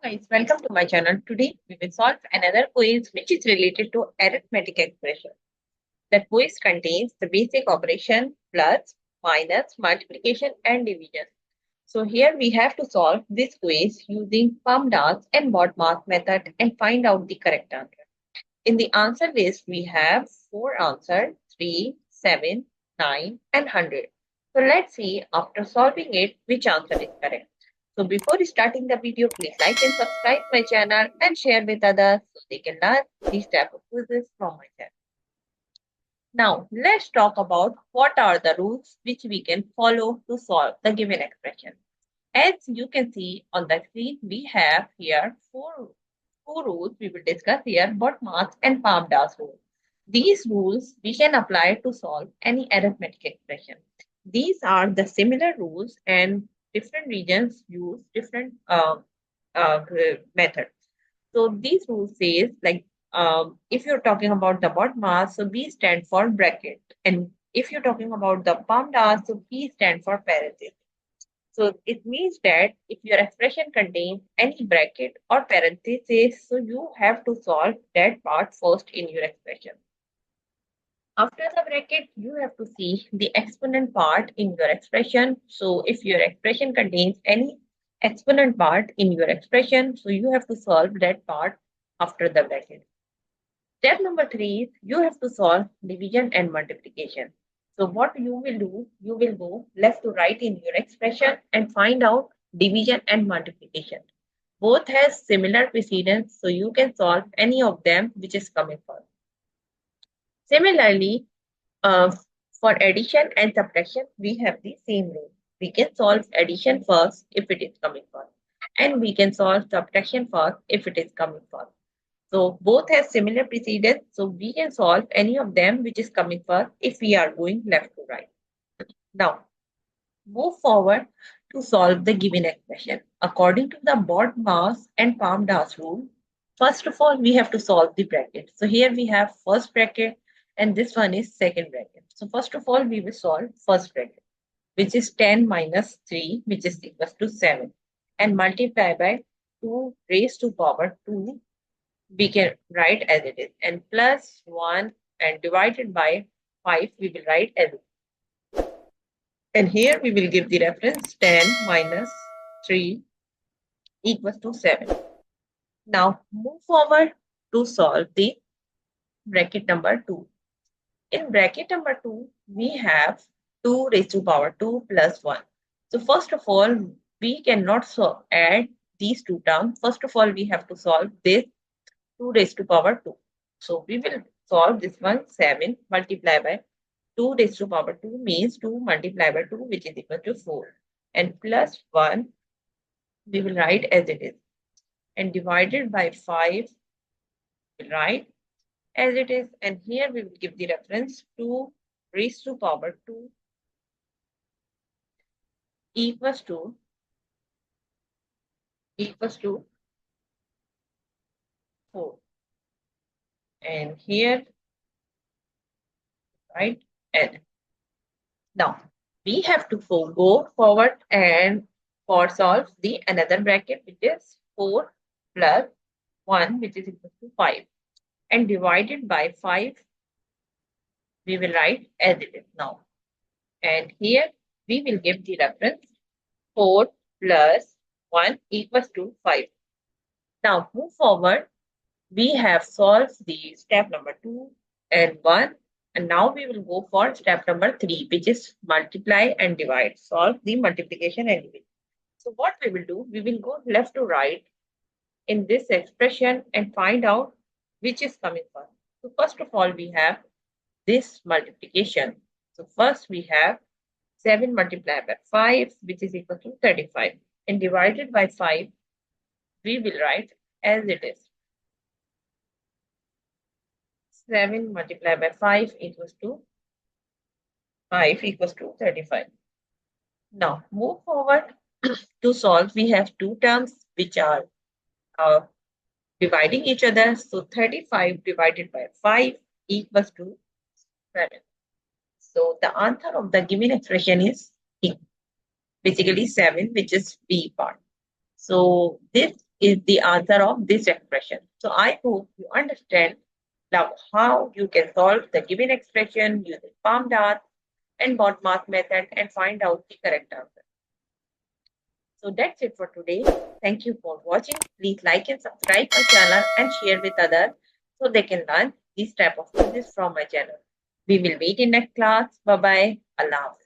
Hello guys, welcome to my channel. Today we will solve another quiz which is related to arithmetic expression. That quiz contains the basic operation plus, minus, multiplication and division. So here we have to solve this quiz using PEMDAS and BODMAS method and find out the correct answer. In the answer list we have 4 answers, 3, 7, 9 and 100. So let's see after solving it which answer is correct. So before starting the video, please like and subscribe my channel and share with others so they can learn these type of quizzes from my channel. Now, let's talk about what are the rules which we can follow to solve the given expression. As you can see on the screen, we have here four rules we will discuss here, BODMAS and PEMDAS rules. These rules we can apply to solve any arithmetic expression. These are the similar rules and different regions use different methods. So these rules says like if you're talking about the BODMAS, so B stand for bracket, and if you're talking about the PEMDAS, so P stand for parenthesis. So it means that if your expression contains any bracket or parenthesis, so you have to solve that part first in your expression. After the bracket, you have to see the exponent part in your expression. So if your expression contains any exponent part in your expression, so you have to solve that part after the bracket. Step number 3 is you have to solve division and multiplication. So what you will do, you will go left to right in your expression and find out division and multiplication. Both has similar precedence, so you can solve any of them which is coming first. Similarly, for addition and subtraction, we have the same rule. We can solve addition first if it is coming first, and we can solve subtraction first if it is coming first. So both have similar precedence, so we can solve any of them which is coming first if we are going left to right. Now, move forward to solve the given expression. According to the BODMAS and PEMDAS rule, first of all, we have to solve the bracket. So here we have first bracket and this one is second bracket. So first of all, we will solve first bracket, which is 10 minus 3, which is equal to 7, and multiply by 2 raised to power 2, we can write as it is, and plus 1 and divided by 5 we will write as it is. And here we will give the reference 10 minus 3 equals to 7. Now move forward to solve the bracket number 2. In bracket number 2 we have 2 raised to power 2 plus 1. So first of all, we cannot add these two terms. First of all, we have to solve this 2 raised to power 2. So we will solve this one 7 multiplied by 2 raised to power 2 means 2 multiplied by 2 which is equal to 4, and plus 1 we will write as it is, and divided by 5 we will write as it is, and here we will give the reference 2 raised to power 2 equals to 4, and here right. And now we have to go forward and for solve the another bracket which is 4 plus 1 which is equal to 5, and divided by 5 we will write as it is now, and here we will give the reference 4 plus 1 equals to 5. Now move forward. We have solved the step number 2 and 1, and now we will go for step number 3, which is multiply and divide. Solve the multiplication and division. So what we will do, we will go left to right in this expression and find out which is coming first. So first of all, we have this multiplication. So first we have 7 multiplied by 5, which is equal to 35, and divided by 5, we will write as it is. 7 multiplied by 5 equals to 35. Now move forward to solve. We have two terms which are dividing each other. So 35 divided by 5 equals to 7. So the answer of the given expression is basically 7, which is B part. So this is the answer of this expression. So I hope you understand now how you can solve the given expression using PAMDAS and BODMAS method and find out the correct answer. So that's it for today. Thank you for watching. Please like and subscribe my channel and share with others so they can learn this type of quizzes from my channel. We will meet in next class. Bye bye. Allah Hafiz.